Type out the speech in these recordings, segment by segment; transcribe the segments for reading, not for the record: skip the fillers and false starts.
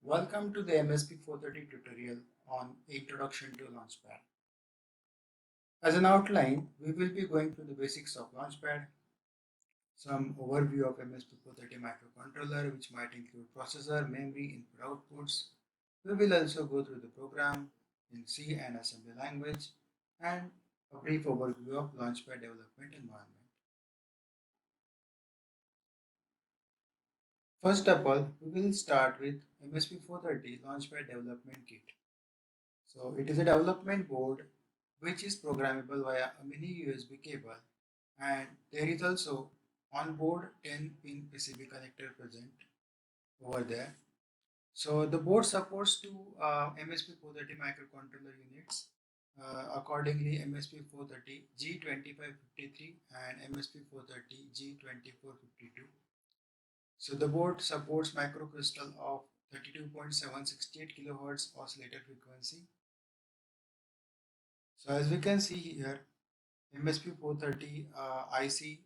Welcome to the MSP 430 tutorial on Introduction to Launchpad. As an outline, we will be going through the basics of Launchpad, some overview of MSP 430 microcontroller, which might include processor, memory, input outputs. We will also go through the program in C and assembly language and a brief overview of Launchpad development environment. First of all, we will start with MSP 430 Launchpad Development Kit. So it is a development board which is programmable via a mini USB cable, and there is also onboard 10-pin PCB connector present over there. So the board supports two MSP 430 microcontroller units. Accordingly, MSP 430 G2553 and MSP 430 G2452. So the board supports microcrystal of 32.768 kHz oscillator frequency. So as we can see here, MSP 430 IC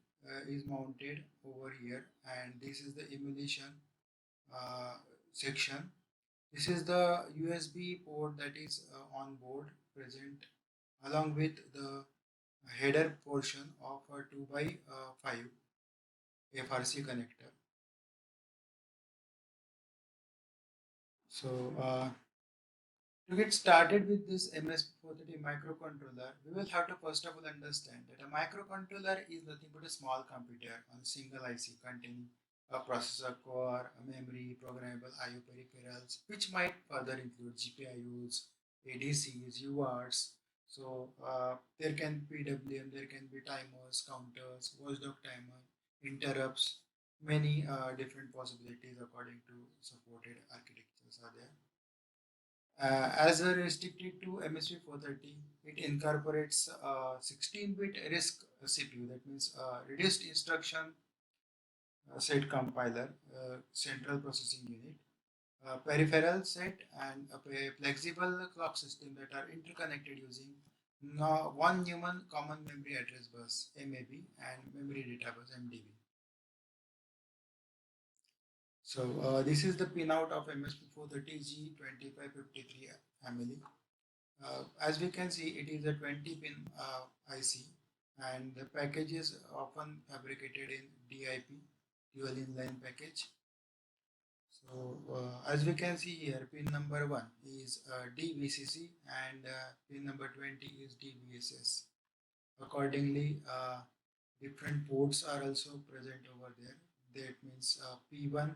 is mounted over here, and this is the emulation uh, section. This is the USB port that is on board present along with the header portion of a 2 by 5 FRC connector. So to get started with this MS430 microcontroller, we will have to first of all understand that a microcontroller is nothing but a small computer on a single IC containing a processor core, a memory, programmable I/O peripherals, which might further include GPIOs, ADCs, UARTs. So there can be PWM, there can be timers, counters, watchdog timer, interrupts, many different possibilities according to supported architectures are there. As a restricted to MSP 430, it incorporates 16-bit RISC CPU, that means reduced instruction set compiler, central processing unit, peripheral set, and a flexible clock system that are interconnected using one human common memory address bus (MAB) and memory data bus (MDB). So this is the pinout of MSP 430 G2553 family. As we can see, it is a 20-pin IC, and the package is often fabricated in DIP, dual inline package. So as we can see here, pin number 1 is DVCC and pin number 20 is DVSS. Accordingly, different ports are also present over there. That means P1,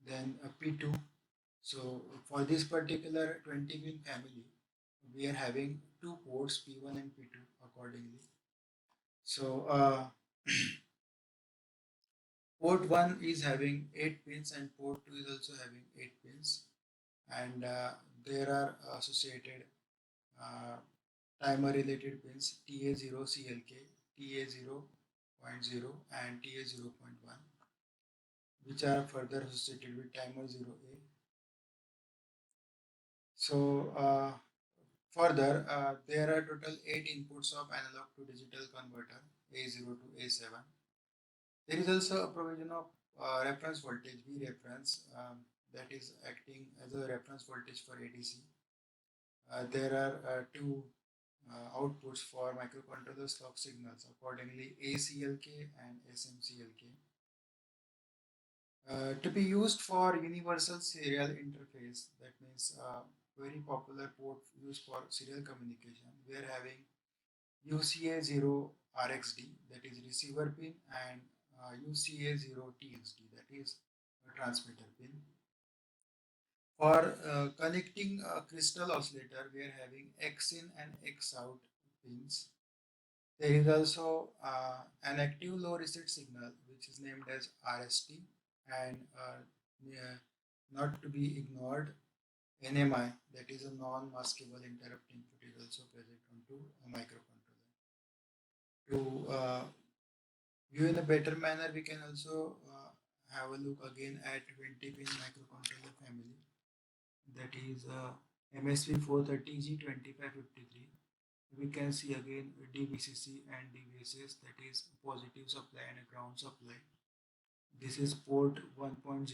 then P2. So for this particular 20-pin family, we are having two ports P1 and P2 accordingly. So port 1 is having 8 pins and port 2 is also having 8 pins, and there are associated uh, timer related pins TA0 CLK, TA0.0 and TA0.1, which are further associated with timer 0A. So further, there are total 8 inputs of analog to digital converter A0 to A7. There is also a provision of reference voltage V reference that is acting as a reference voltage for ADC. There are two outputs for microcontroller clock signals, accordingly ACLK and SMCLK. To be used for universal serial interface, that means very popular port used for serial communication. We are having UCA0 RXD, that is receiver pin, and UCA0 TXD, that is a transmitter pin. For connecting a crystal oscillator, we are having X in and X out pins. There is also an active low reset signal, which is named as RST, and not to be ignored, NMI, that is a non-maskable interrupt input, is also present onto a microcontroller. To view in a better manner, we can also have a look again at 20-pin microcontroller family, that is MSP 430 G2553. We can see again DVCC and DVSS, that is positive supply and a ground supply. This is port 1.0, port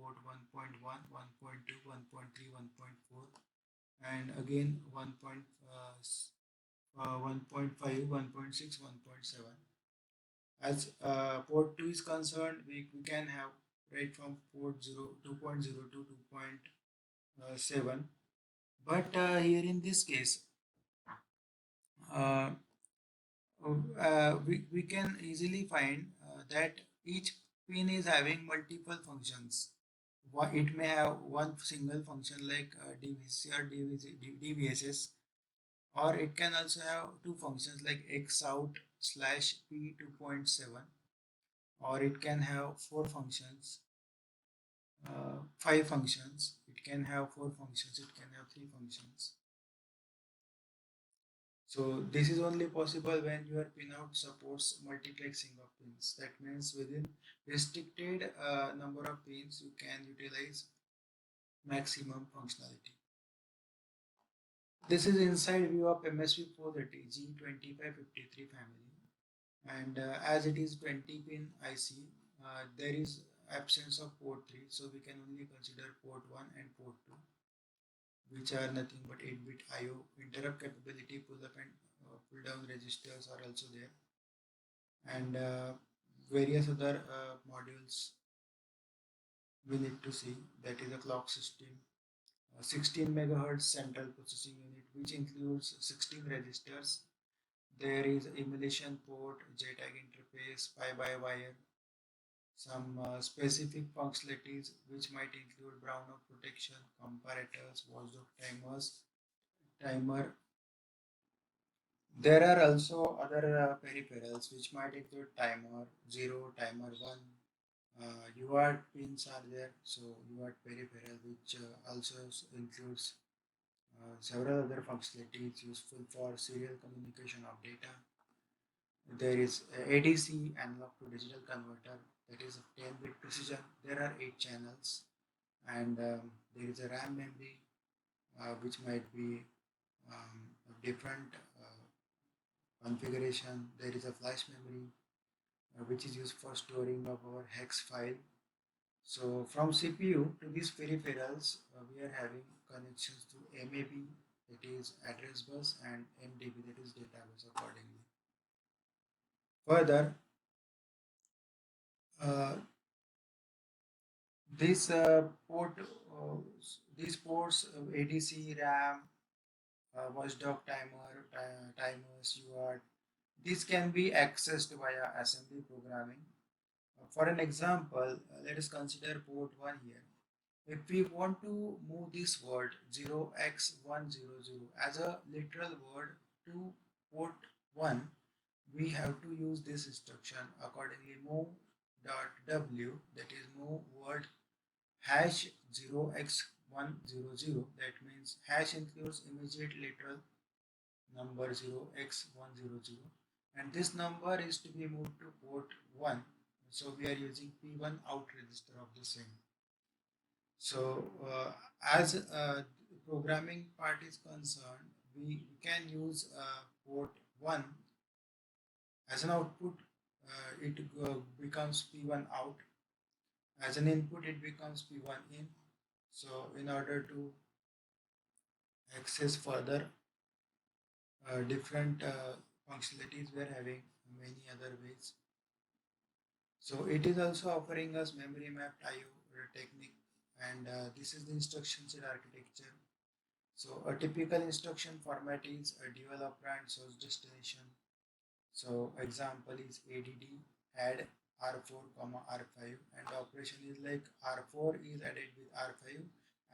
1.1, and again 1.5, 1.6, 1.7. As port 2 is concerned, we can have right from port 0, 2.0 to 2.7. But here in this case, uh, we can easily find that each pin is having multiple functions. It may have one single function like DVC or DVSS, or it can also have two functions like X out slash P 2.7, or it can have four functions, five functions. It can have four functions, it can have three functions. So this is only possible when your pinout supports multiplexing of pins. That means within restricted number of pins, you can utilize maximum functionality. This is inside view of MSP430 G2553 family, and as it is 20 pin IC, there is absence of port 3, so we can only consider port 1 and port 2, which are nothing but 8-bit IO. Interrupt capability, pull up and pull down registers are also there, and various other modules we need to see. That is a clock system, 16 megahertz central processing unit, which includes 16 registers. There is emulation port, JTAG interface, PI-by-wire, some specific functionalities which might include brownout protection, comparators, watchdog timers, timer. There are also other peripherals which might include timer 0, timer 1. UART pins are there, so UART peripheral which also includes several other functionalities useful for serial communication of data. There is ADC, analog to digital converter, that is of 10-bit precision. There are 8 channels, and there is a RAM memory which might be of different configuration. There is a flash memory which is used for storing of our hex file. So from CPU to these peripherals, we are having connections to MAB, that is address bus, and MDB, that is data bus accordingly. Further, uh, this these ports, ADC, RAM, watchdog timers, UART, these can be accessed via assembly programming. For an example, let us consider port 1 here. If we want to move this word 0x100 as a literal word to port 1, we have to use this instruction accordingly. Move.w, that is move word hash 0x100. That means hash includes immediate literal number 0x100, and this number is to be moved to port 1. So we are using P1 out register of the same. So as programming part is concerned, we can use port 1 as an output. It becomes P1 out. As an input, it becomes P1 in. So in order to access further different functionalities, we are having many other ways. So it is also offering us memory mapped IO technique, and this is the instruction set architecture. So a typical instruction format is a dual operand source destination. So example is ADD add R4 comma R5, and the operation is like R4 is added with R5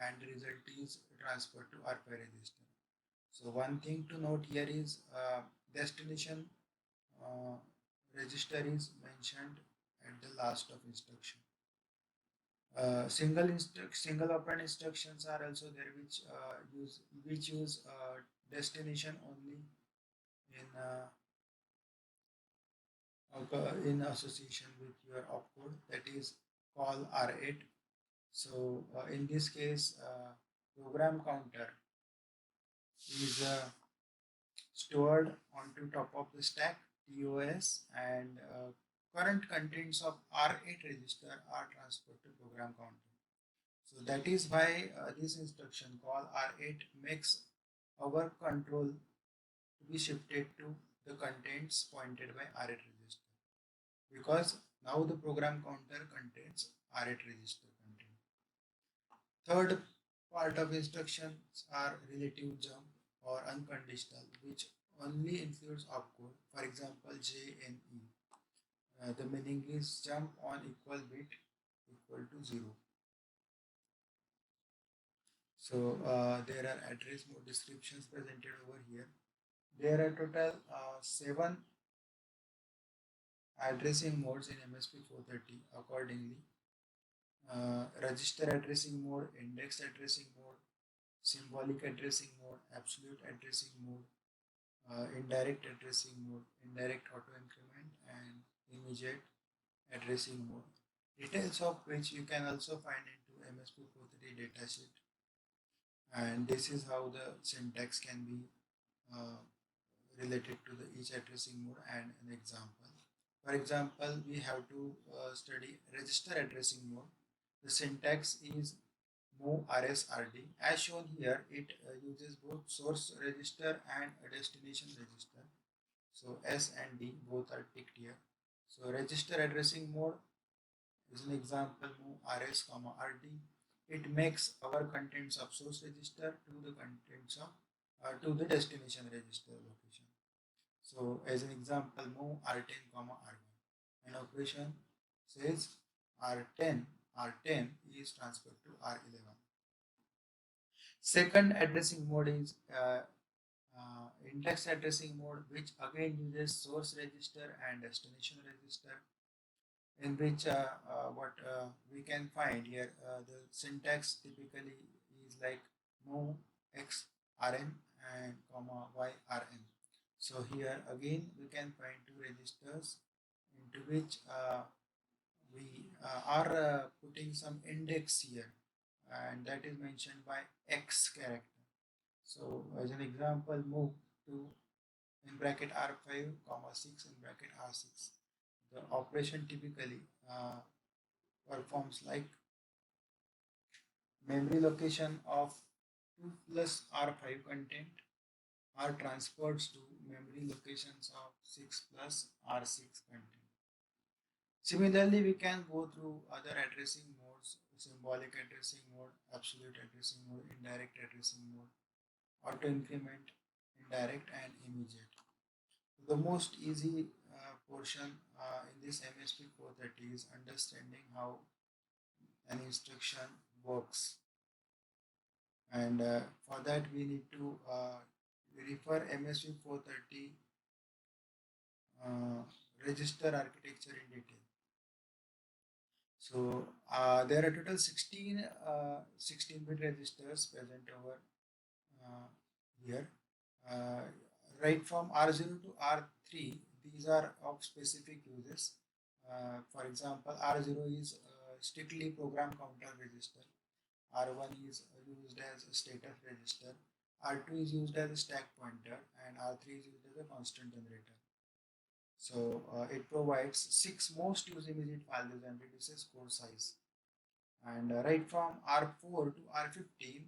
and the result is transferred to R5 register. So one thing to note here is destination uh, register is mentioned at the last of instruction. Single operand instructions are also there which use destination only in in association with your opcode, that is call R8. So in this case, program counter is stored onto top of the stack TOS, and current contents of R8 register are transferred to program counter. So that is why this instruction call R8 makes our control to be shifted to the contents pointed by R8 register, because now the program counter contains R8 register content. Third part of instructions are relative jump or unconditional, which only includes opcode. For example, J and E. The meaning is jump on equal bit equal to 0. So there are address mode descriptions presented over here. There are total 7 addressing modes in MSP 430 accordingly. Register addressing mode, index addressing mode, symbolic addressing mode, absolute addressing mode, indirect addressing mode, indirect auto increment, and immediate addressing mode. Details of which you can also find into MSP 430 datasheet. And this is how the syntax can be uh, related to the each addressing mode and an example. For example, we have to study register addressing mode. The syntax is move rsrd. As shown here, it uses both source register and a destination register. So S and D both are ticked here. So register addressing mode is an example move rs comma rd. It makes our contents of source register to the contents of to the destination register location. So as an example, move R10 comma R1. An operation says R10 is transferred to R11. Second addressing mode is index addressing mode, which again uses source register and destination register, in which what we can find here, the syntax typically is like move x rn and comma y rn. So here again we can find two registers into which we are putting some index here, and that is mentioned by x character. So as an example, move to in bracket r5 comma 6 in bracket r6. The operation typically performs like memory location of 2 plus r5 content are transferred to memory locations of 6 plus r6 content. Similarly, we can go through other addressing modes: symbolic addressing mode, absolute addressing mode, indirect addressing mode, auto increment, indirect, and immediate. The most easy portion in this MSP 430 is understanding how an instruction works, and for that we need to refer MSP 430 uh, register architecture in detail. So there are total 16-bit registers present over uh, here. Uh, right from R0 to R3, these are of specific uses. For example, R0 is strictly program counter register. R1 is used as a status register. R2 is used as a stack pointer, and R3 is used as a constant generator. So it provides 6 most used immediate values and reduces code size. And right from R4 to R15,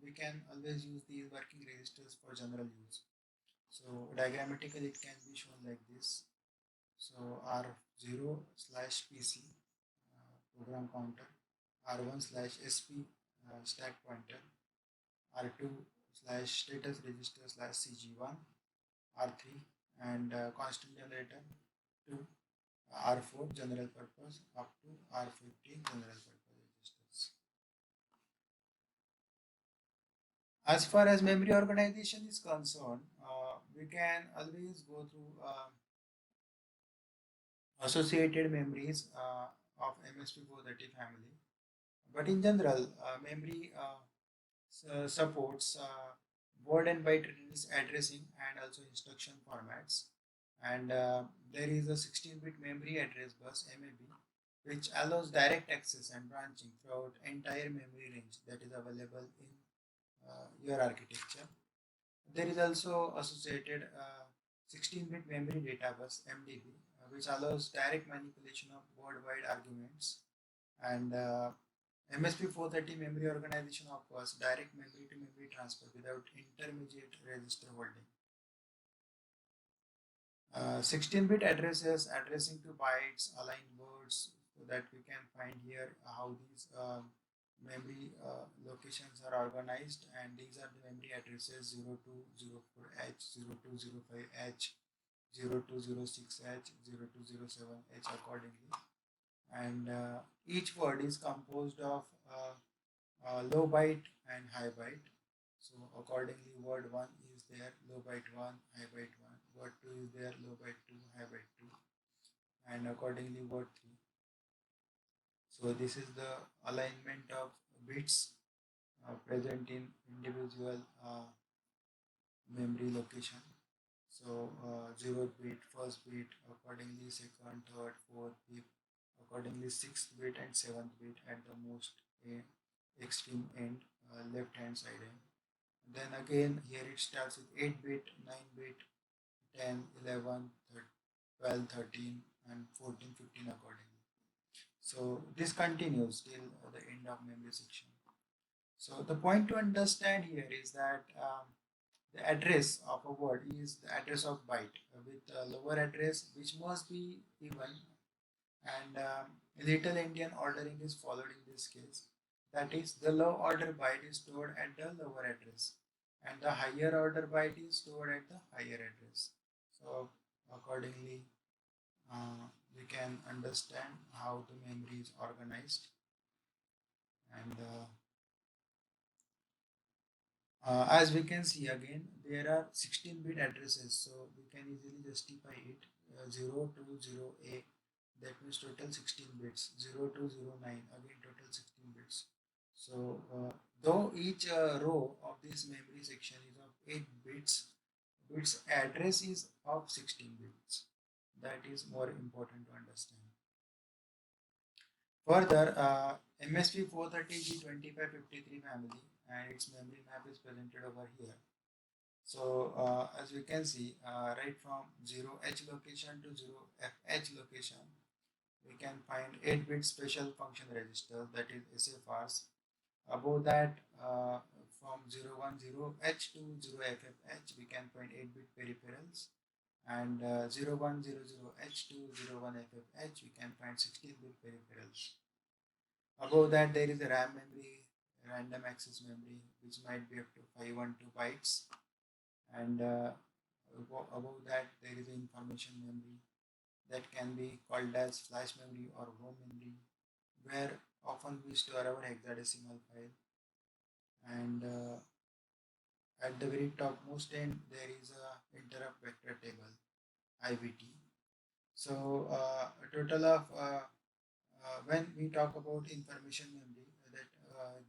we can always use these working registers for general use. So diagrammatically it can be shown like this. So R0 slash PC program counter, R1 slash SP stack pointer, R2 slash status register slash CG1, R3, and constant generator to R4 general purpose up to R15 general purpose registers. As far as memory organization is concerned, we can always go through associated memories of MSP430 family. But in general, memory supports word and byte addressing and also instruction formats. And there is a 16-bit memory address bus (MAB), which allows direct access and branching throughout entire memory range that is available in your architecture. There is also associated 16-bit memory data bus (MDB), which allows direct manipulation of word-wide arguments, and MSP 430 memory organization offers direct memory to memory transfer without intermediate register holding. 16-bit addresses addressing to bytes, align words, so that we can find here how these memory locations are organized, and these are the memory addresses 0204H, 0205H, 0206H, 0207H accordingly. And each word is composed of low byte and high byte. So accordingly, word 1 is there, low byte 1, high byte 1. Word 2 is there, low byte 2, high byte 2. And accordingly, word 3. So this is the alignment of bits present in individual memory location. So 0th bit, first bit, accordingly second, third, fourth, fifth, accordingly sixth bit and seventh bit at the most extreme end, left hand side end. Then again here it starts with 8 bit, 9 bit, 10, 11, 12, 13 and 14, 15 accordingly. So this continues till the end of memory section. So the point to understand here is that the address of a word is the address of byte with a lower address which must be even, and little endian ordering is followed in this case. That is, the low order byte is stored at the lower address and the higher order byte is stored at the higher address. So accordingly, we can understand how the memory is organized. And as we can see again, there are 16-bit addresses, so we can easily justify it. 0 to 0A, that means total 16 bits. 0 to 09, again total 16 bits. So though each row of this memory section is of 8 bits, its address is of 16 bits. That is more important to understand. Further, MSP 430G2553 family and its memory map is presented over here. So as we can see, right from 0H location to 0FH location, we can find 8-bit special function register, that is SFRs. Above that, from 010H to 0FFH, we can find 8-bit peripherals. And 0100H to 01FFH, we can find 16-bit peripherals. Above that, there is a RAM memory, random access memory, which might be up to 512 bytes. And above that, there is an information memory that can be called as flash memory or ROM memory, where often we store our hexadecimal file. And at the very topmost end, there is a interrupt vector table, IVT. So a total of when we talk about information memory, that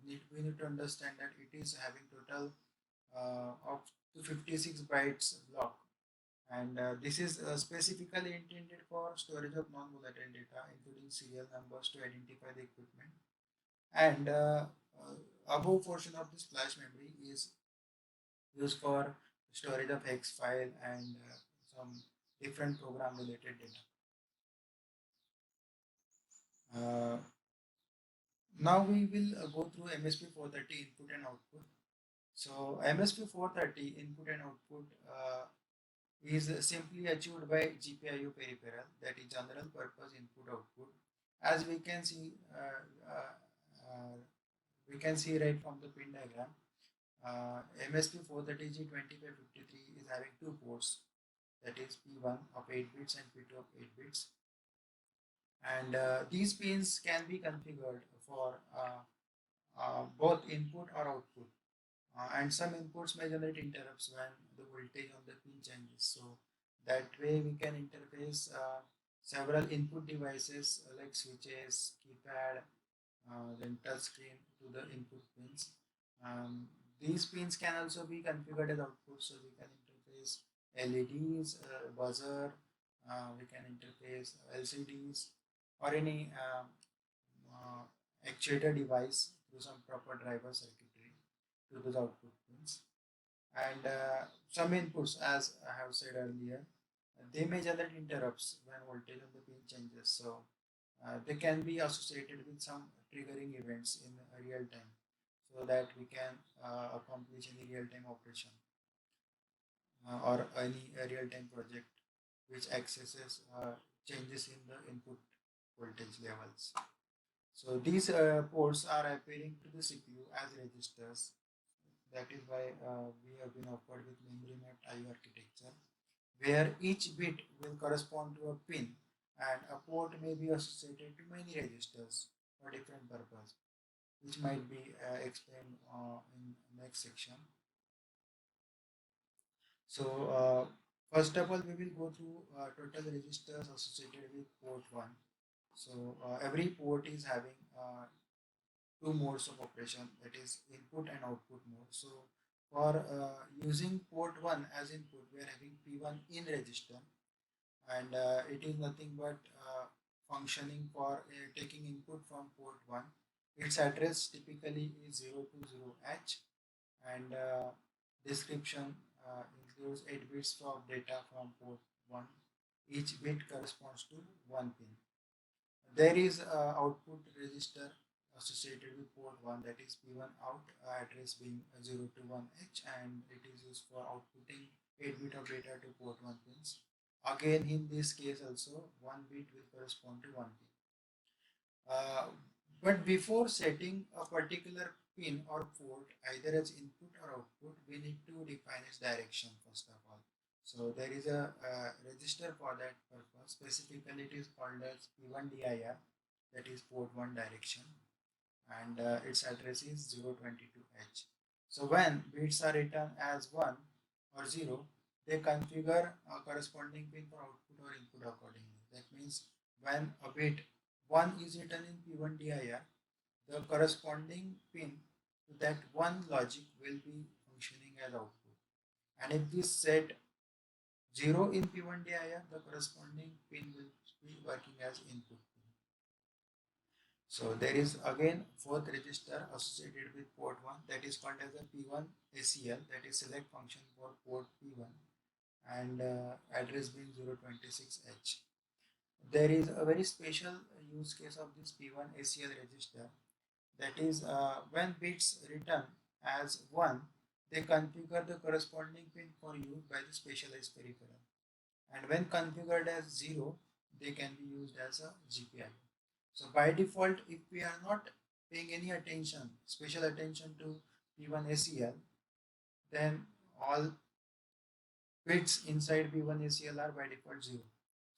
we need to understand that it is having total of 256 bytes block, and this is specifically intended for storage of non-volatile data, including serial numbers to identify the equipment. And above portion of this flash memory is used for storage of hex file and some different program related data. Uh, Now we will go through MSP 430 input and output. So MSP 430 input and output is simply achieved by GPIO peripheral, that is general purpose input output. As we can see right from the pin diagram, MSP 430G2553 is having two ports, that is P1 of 8 bits and P2 of 8 bits. And these pins can be configured for both input or output. And some inputs may generate interrupts when the voltage on the pin changes. So that way we can interface several input devices like switches, keypad, then touch screen to the input pins. These pins can also be configured as output, so we can interface LEDs, buzzer, we can interface LCDs or any actuator device through some proper driver circuitry to those output pins. And some inputs, as I have said earlier, they may generate interrupts when voltage on the pin changes. So they can be associated with some triggering events in real time so that we can accomplish any real time operation or any real time project which accesses changes in the input voltage levels. So these ports are appearing to the CPU as registers. That is why we have been offered with memory mapped IO architecture, where each bit will correspond to a pin, and a port may be associated to many registers for different purpose, which might be explained in next section. So first of all, we will go through total registers associated with port 1. So every port is having two modes of operation, that is input and output mode. So for using port 1 as input, we are having P1 in register, and it is nothing but functioning for taking input from port 1. Its address typically is 020H, and description includes 8 bits of data from port 1. Each bit corresponds to one pin. There is output register associated with port 1, that is P1 out, address being 021H, and it is used for outputting 8 bit of data to port 1 pins. Again, in this case also, 1 bit will correspond to 1 pin. Uh, but before setting a particular pin or port either as input or output, we need to define its direction first of all. So there is a register for that purpose. Specifically, it is called as P1 DIR, that is port 1 direction, and its address is 022H. So when bits are written as 1 or 0, they configure a corresponding pin for output or input accordingly. That means when a bit 1 is written in P1 DIR, the corresponding pin to that one logic will be functioning as output. And if we set 0 in P1 DIR, the corresponding pin will be working as input pin. So there is again fourth register associated with port 1, that is called as a P1 ACL, that is select function for port P1, and address being 026H. There is a very special use case of this P1 ACL register, that is when bits written as 1, they configure the corresponding pin for use by the specialized peripheral, and when configured as 0, they can be used as a GPIO. So by default, if we are not paying any attention, special attention to P1 ACL, then all bits inside P1 ACL are by default 0.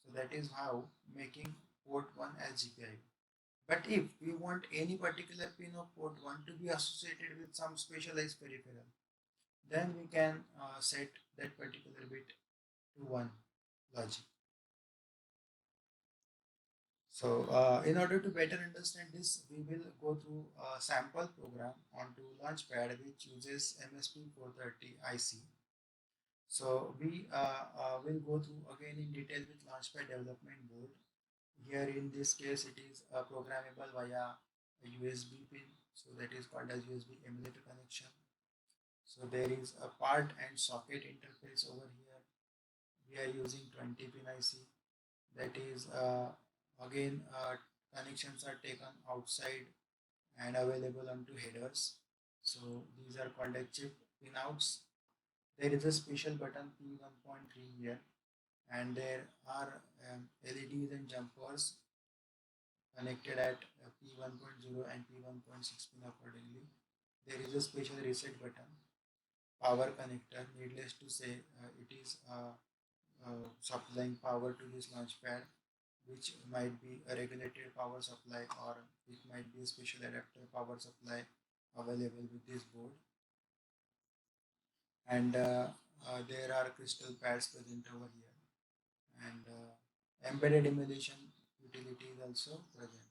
So that is how making port 1 as GPIO. But if we want any particular pin of port 1 to be associated with some specialized peripheral, then we can set that particular bit to 1 logic. So in order to better understand this, we will go through a sample program onto Launchpad which uses MSP430 IC. So we will go through again in detail with Launchpad development board. Here in this case, it is programmable via a USB pin. So that is called as USB emulator connection. So there is a part and socket interface over here. We are using 20 pin IC. That is again connections are taken outside and available onto headers. So these are called as chip pinouts. There is a special button P1.3 here, and there are LEDs and jumpers connected at P1.0 and P1.6 pin accordingly. There is a special reset button, power connector. Needless to say, it is supplying power to this launchpad, which might be a regulated power supply or it might be a special adapter power supply available with this board. And there are crystal pads present over here, and embedded emulation utility is also present.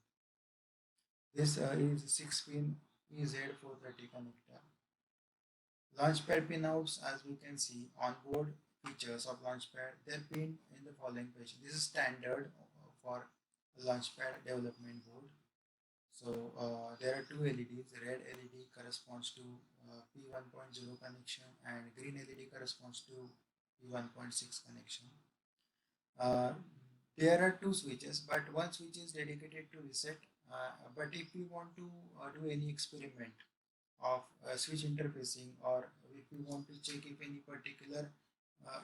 This is 6 pin EZ430 connector. Launchpad pinouts, as we can see, onboard features of Launchpad, they're pinned in the following fashion. This is standard for Launchpad development board. So there are two LEDs. Red LED corresponds to P1.0 connection, and green LED corresponds to P1.6 connection. Uh, there are two switches, but one switch is dedicated to reset, But if we want to do any experiment of switch interfacing, or if we want to check if any particular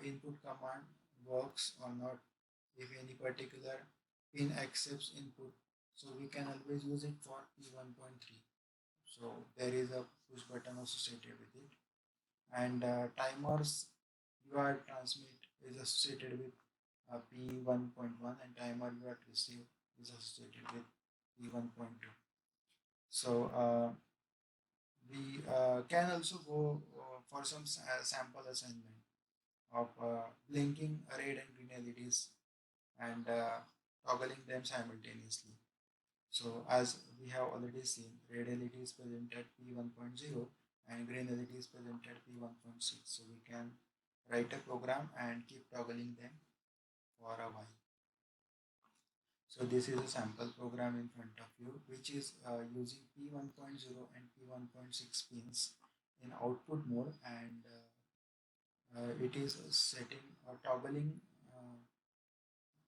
input command works or not, if any particular pin accepts input, so we can always use it for P1.3. So there is a push button associated with it, and timers UART transmit is associated with P1.1, and timer UART receive is associated with P1.2. So we can also go for some sample assignment of blinking red and green LEDs and toggling them simultaneously. So as we have already seen, red LED is present at P1.0 and green LED is present at P1.6. So we can write a program and keep toggling them for a while. So this is a sample program in front of you, which is using P1.0 and P1.6 pins in output mode, and it is setting or toggling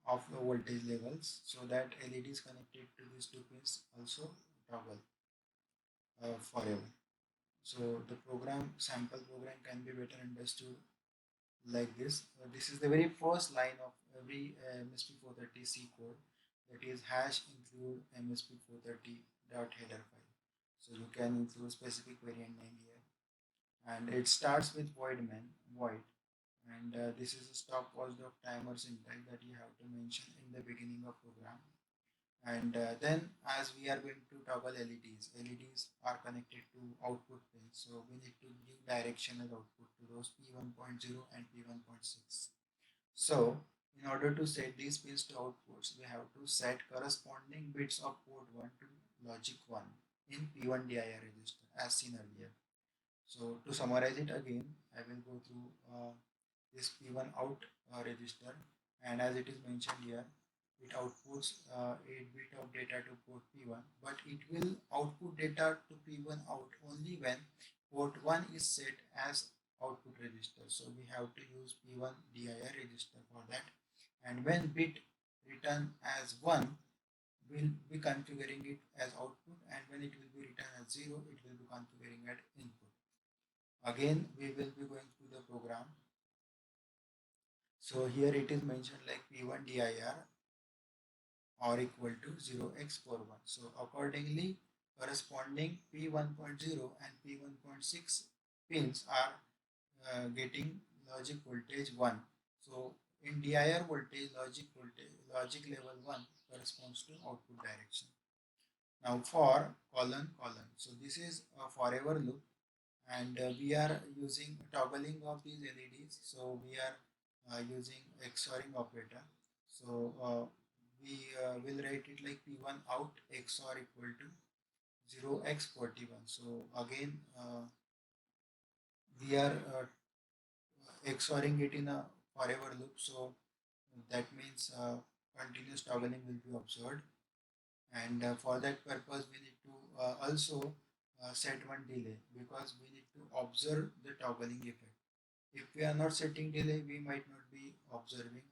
of the voltage levels, so that LEDs connected to these two pins also toggle forever. So the program sample program can be better understood like this. This is the very first line of every MSP430 C code, that is hash include MSP430 dot header file. So you can include specific variant name here, and it starts with void, and this is a stop watchdog timer syntax that you have to mention in the beginning of program. And then as we are going to toggle LEDs are connected to output pins, so we need to give directional output to those P1.0 and P1.6. So in order to set these pins to outputs, we have to set corresponding bits of port 1 to logic 1 in P1 DIR register as seen earlier. So to summarize it again, I will go through this P1 out register, and as it is mentioned here, it outputs 8 bit of data to port P1, but it will output data to P1 out only when port 1 is set as output register. So we have to use P1 DIR register for that, and when bit return as 1, we'll be configuring it as output, and when it will be written as 0, it will be configuring at input. Again, we will be going through the program. So here it is mentioned like P1 DIR or equal to 0x41. So accordingly, corresponding P1.0 and P1.6 pins are getting logic voltage 1. So in DIR voltage, logic level 1 corresponds to output direction. Now for colon, so this is a forever loop, and we are using toggling of these LEDs. So we are using XORing operator. So we will write it like P1 out XOR equal to 0x41. So again, we are XORing it in a forever loop. So that means continuous toggling will be observed, and for that purpose we need to also set one delay, because we need to observe the toggling effect. If we are not setting delay, we might not be observing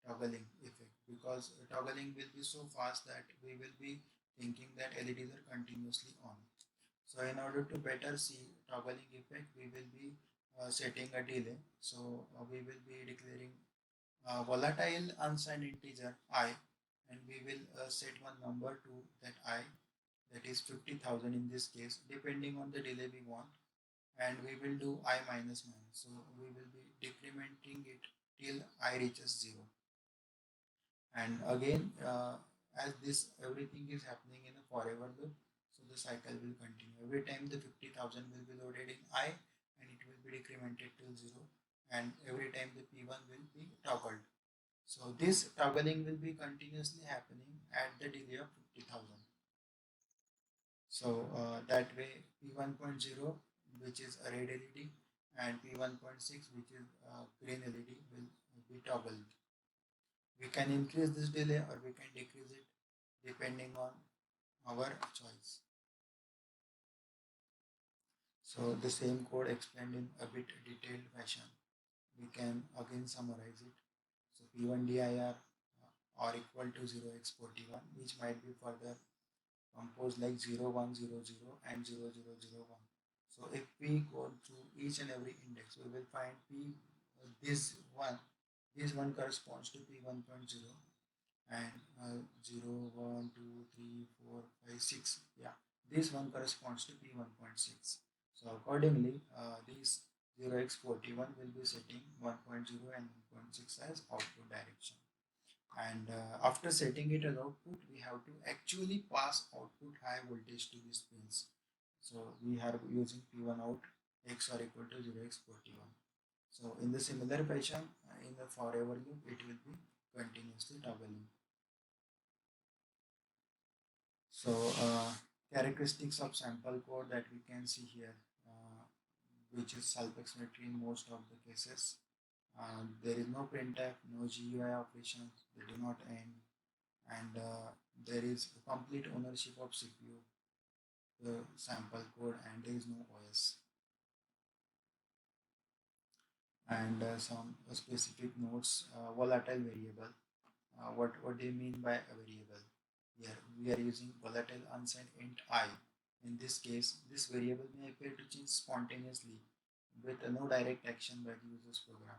toggling effect, because toggling will be so fast that we will be thinking that LEDs are continuously on. So in order to better see toggling effect, we will be setting a delay. So we will be declaring volatile unsigned integer I, and we will set one number to that I, that is 50,000 in this case, depending on the delay we want, and we will do I minus minus. So we will be decrementing it till I reaches 0. And again, as this everything is happening in a forever loop, so the cycle will continue. Every time the 50,000 will be loaded in I, and it will be decremented till 0, and every time the P1 will be toggled. So this toggling will be continuously happening at the delay of 50,000. So that way P1.0, which is a red LED, and P1.6, which is green LED, will be toggled. We can increase this delay or we can decrease it depending on our choice. So the same code explained in a bit detailed fashion. We can again summarize it. So P1 DIR or equal to 0x41, which might be further composed like 0100 and 0001. So if we go through each and every index, we will find P this one. This one corresponds to P 1.0 and 0, 1, 2, 3, 4, 5, 6. Yeah, this one corresponds to P 1.6. So accordingly, this 0x41 will be setting 1.0 and 1.6 as output direction. And after setting it as output, we have to actually pass output high voltage to these pins. So we are using P1 out x or equal to 0x41. So in the similar fashion, in the forever loop, it will be continuously toggling. So characteristics of sample code that we can see here, which is self-explanatory in most of the cases. There is no printf, no GUI operations, they do not end, and there is complete ownership of CPU, the sample code, and there is no OS. And some specific notes, volatile variable. What do you mean by a variable? Here we are using volatile unsigned int I. In this case, this variable may appear to change spontaneously with no direct action by the user's program,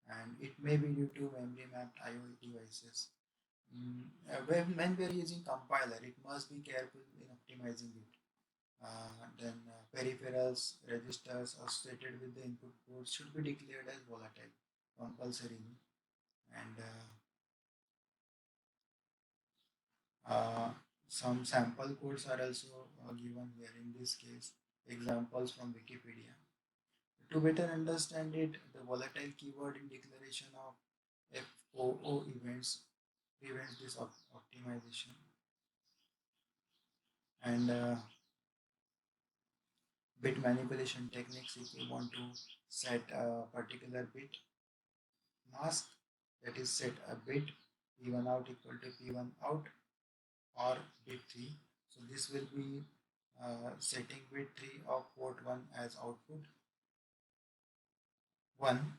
and it may be due to memory mapped IO devices. When we are using compiler, it must be careful in optimizing it. Then peripherals, registers associated with the input port should be declared as volatile compulsorily. And some sample codes are also given here in this case, examples from Wikipedia. To better understand it, the volatile keyword in declaration of FOO events prevents this optimization. And bit manipulation techniques, if we want to set a particular bit mask, that is set a bit P1 out equal to P1 out or bit 3. So this will be setting bit 3 of port 1 as output 1.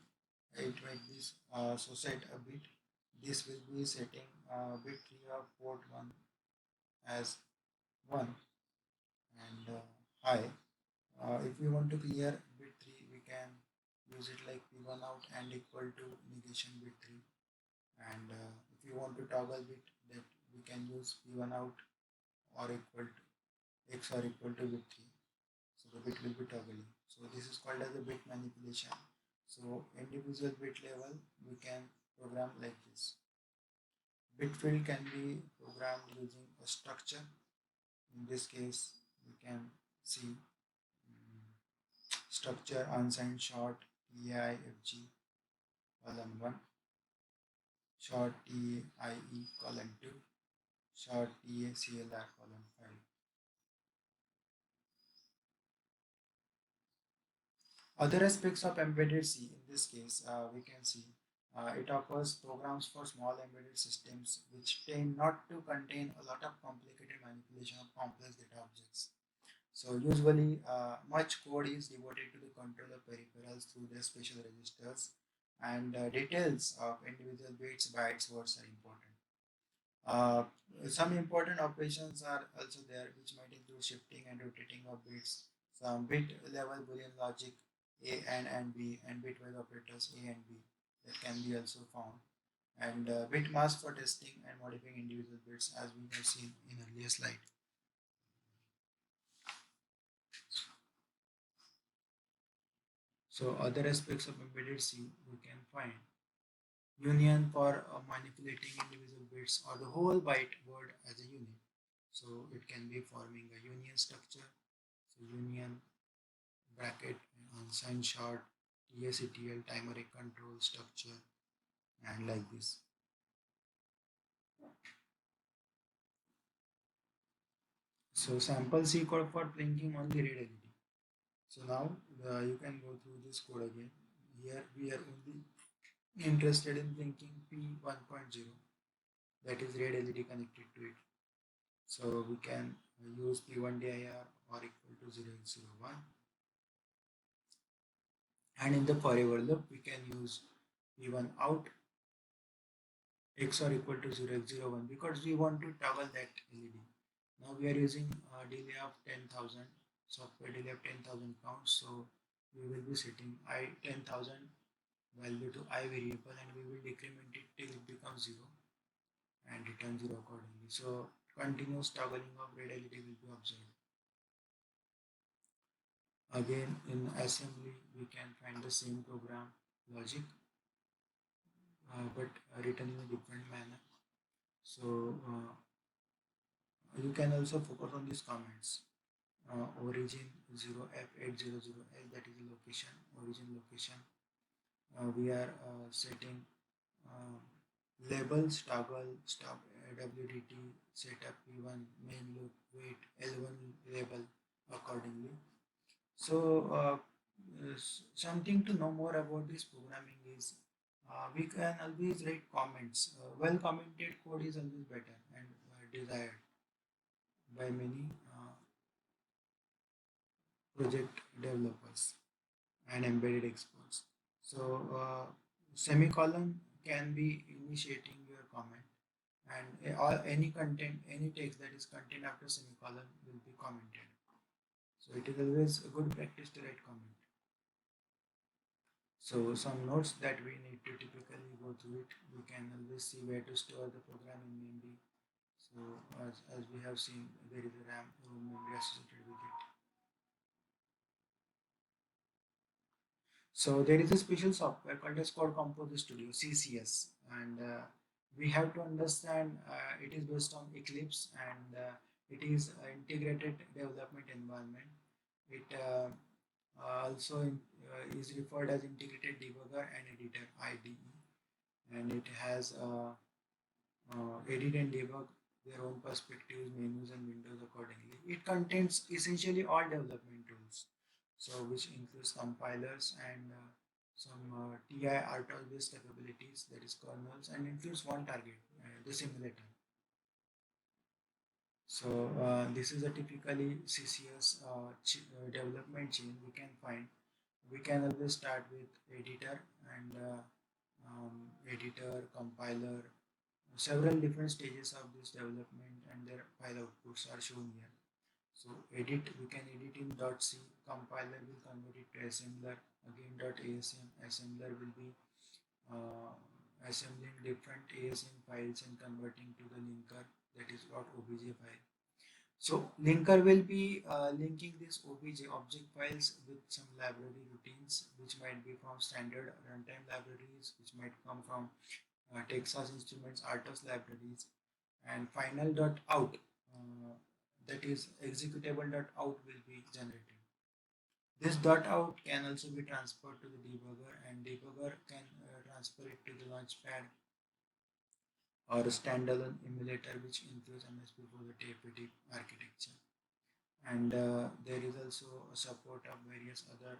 It might be so set a bit. This will be setting bit 3 of port 1 as 1 and high. If we want to clear bit 3, we can use it like P1 out and equal to negation bit 3. And if you want to toggle bit, that we can use P1 out or equal to x or equal to bit 3. So the bit will be toggling. So this is called as a bit manipulation. So individual bit level we can program like this. Bit field can be programmed using a structure. In this case, we can see structure unsigned short TIFG column 1, short TIE column 2, short TACLR column 5. Other aspects of embedded C, in this case, we can see it offers programs for small embedded systems which tend not to contain a lot of complicated manipulation of complex data objects. So usually much code is devoted to the control of peripherals through their special registers, and details of individual bits, bytes, words are important. Uh, some important operations are also there, which might include shifting and rotating of bits, some bit level Boolean logic A and B, and bitwise operators A and B that can be also found, and bit mask for testing and modifying individual bits, as we have seen in earlier slide. So other aspects of embedded C we can find union for manipulating individual bits or the whole byte word as a unit. So it can be forming a union structure. So union bracket unsigned short TACTL timer control structure and like this. So sample C code for blinking on the red LED. So now you can go through this code again. Here we are only interested in blinking P1.0, that is red LED connected to it. So we can use P1 dir or equal to 0.01, and in the forever loop we can use P1 out x or equal to 0.01 because we want to toggle that LED. Now we are using a delay of 10,000, software delay of 10,000 counts. So we will be setting I 10,000 value to I variable, and we will decrement it till it becomes 0 and return 0 accordingly. So continuous toggling of red LED will be observed. Again, in assembly we can find the same program logic, but written in a different manner. So you can also focus on these comments. Origin 0F800L, that is the location, origin location. We are setting uh, labels toggle stop WDT setup P1 main loop wait L1 label accordingly. So something to know more about this programming is we can always write comments. Well commented code is always better and desired by many project developers and embedded experts. So semicolon can be initiating your comment, and any content, any text that is contained after semicolon will be commented. So it is always a good practice to write comment. So some notes that we need to typically go through it. We can always see where to store the program in memory. So as we have seen, there is a RAM room memory associated with it. So there is a special software called as Code Composer Studio (CCS), and we have to understand it is based on Eclipse, and it is an integrated development environment. It also is referred as integrated debugger and editor (IDE), and it has edit and debug their own perspectives, menus, and windows accordingly. It contains essentially all development tools, so which includes compilers and some TI RTOS based capabilities, that is kernels, and includes one target, the simulator. So this is a typically CCS development chain we can find. We can always start with editor and editor, compiler, several different stages of this development, and their file outputs are shown here. So edit, we can edit in .c, compiler will convert it to assembler, again .asm, assembler will be uh, assembling different ASM files and converting to the linker, that is .obj file. So linker will be linking these OBJ object files with some library routines, which might be from standard runtime libraries, which might come from Texas Instruments RTOS libraries, and final.out, that is executable.out, will be generated. This .out can also be transferred to the debugger, and debugger can transfer it to the launchpad or a standalone emulator, which includes MSP430 architecture. And there is also a support of various other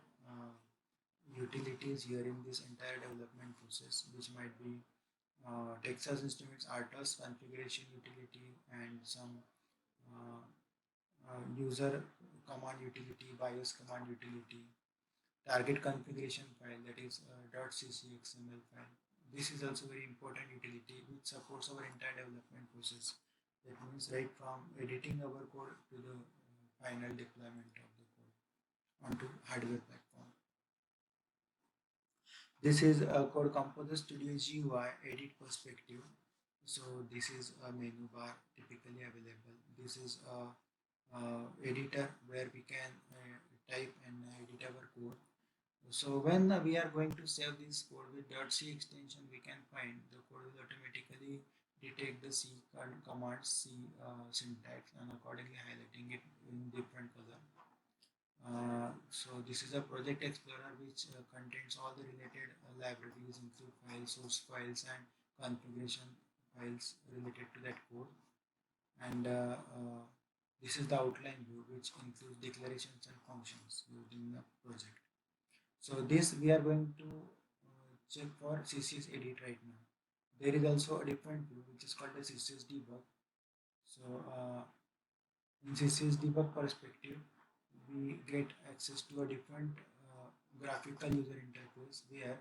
utilities here in this entire development process, which might be Texas Instruments RTOS configuration utility, and some uh, user command utility, BIOS command utility, target configuration file, that is .ccxml file. This is also very important utility which supports our entire development process. That means right from editing our code to the final deployment of the code onto hardware platform. This is a Code Composer Studio GUI edit perspective. So this is a menu bar typically available. This is a editor where we can type and edit our code. So when we are going to save this code with .c extension, we can find the code will automatically detect the C commands, C syntax, and accordingly highlighting it in different color. So this is a project explorer which contains all the related libraries, include files, source files, and configuration files related to that code. And this is the outline view, which includes declarations and functions used in the project. So this we are going to check for CCS edit right now. There is also a different view which is called the CCS debug. So in CCS debug perspective, we get access to a different graphical user interface where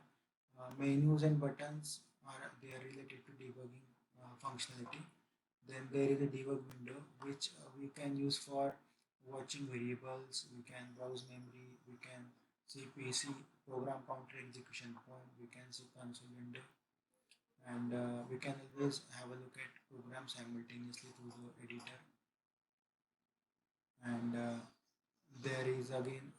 menus and buttons are they are related to debugging functionality. Then there is a debug window which we can use for watching variables, we can browse memory, we can see PC program counter execution point, we can see console window, and we can always have a look at program simultaneously through the editor. And there is again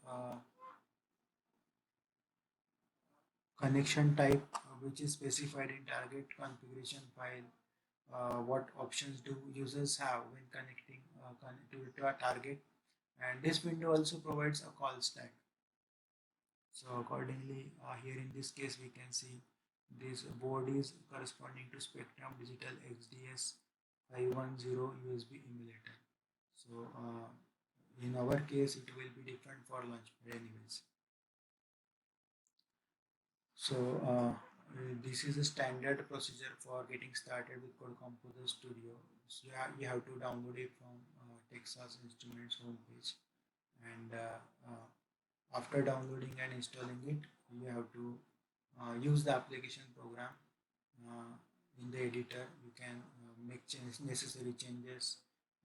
connection type which is specified in target configuration file. What options do users have when connecting to a target, and this window also provides a call stack. So accordingly, here in this case we can see this board is corresponding to Spectrum Digital XDS 510 USB emulator. So in our case it will be different for Launchpad anyways. So this is a standard procedure for getting started with Code Composer Studio. So you have to download it from Texas Instruments homepage, and after downloading and installing it, you have to use the application program. uh, in the editor. You can make necessary changes,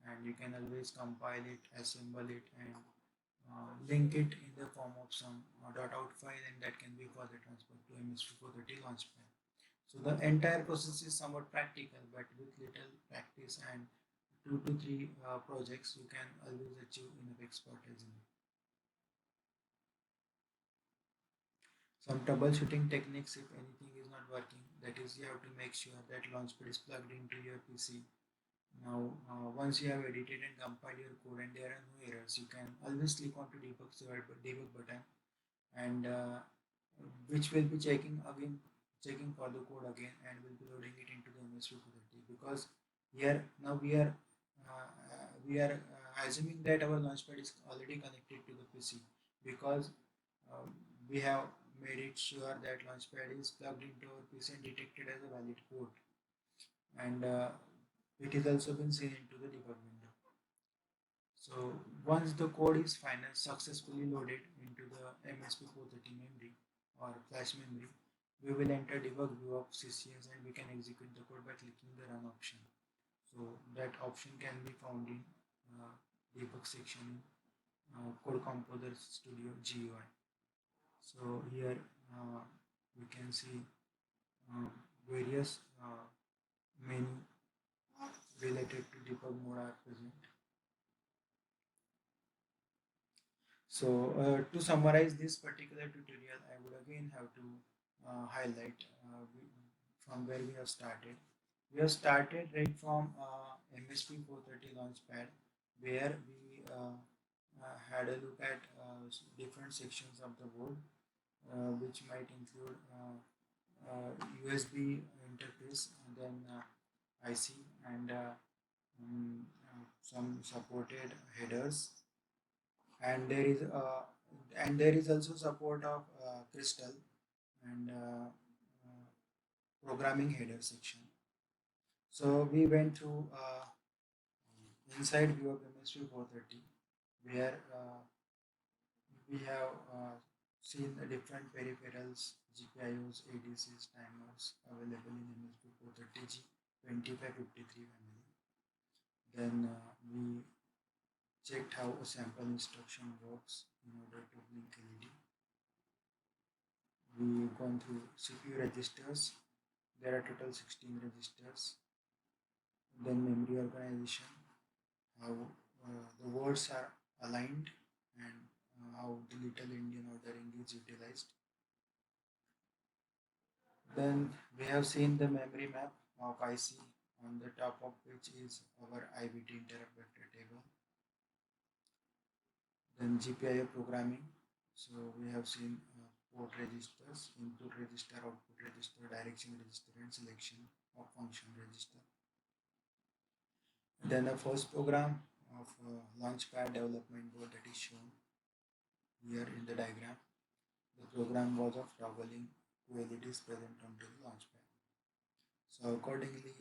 and you can always compile it, assemble it, and link it in the form of some .out file, and that can be further transferred to MS430 Launchpad. So the entire process is somewhat practical, but with little practice and 2 to 3 projects, you can always achieve enough expertise in it. Some troubleshooting techniques if anything is not working, that is, you have to make sure that Launchpad is plugged into your PC. Now, once you have edited and compiled your code and there are no errors, you can always click on to debug button, and which will be checking for the code again, and will be loading it into the MS430, because here now we are assuming that our launchpad is already connected to the PC, because um, we have made it sure that launchpad is plugged into our PC and detected as a valid port, and it is also been seen into the debug window. So once the code is successfully loaded into the MSP430 memory or flash memory, we will enter debug view of CCS, and we can execute the code by clicking the run option. So that option can be found in uh, debug section in Code Composer Studio GUI. So here we can see uh, various menu related to debug mode are present. So to summarize this particular tutorial, I would again have to highlight from where we have started. We have started right from MSP430 Launchpad, where we had a look at different sections of the board, which might include USB interface, and then IC, and some supported headers, and there is also support of Crystal and programming header section. So we went through inside view of MSP 430, where we have seen the different peripherals, GPIOs, ADCs, timers available in MSP 430G 2553 family. Then we checked how a sample instruction works in order to blink LED. We've gone through CPU registers. There are total 16 registers. Then memory organization, how the words are aligned, and how the little Indian ordering is utilized. Then we have seen the memory map of IC, on the top of which is our IVT interrupt vector table. Then GPIO programming. So we have seen port registers, input register, output register, direction register, and selection of function register. Then the first program of Launchpad development board that is shown here in the diagram. The program was of toggling two LEDs present on the Launchpad. So accordingly,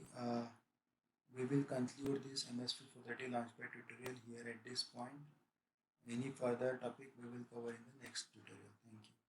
we will conclude this MS430 Launchpad tutorial here at this point. Any further topic we will cover in the next tutorial. Thank you.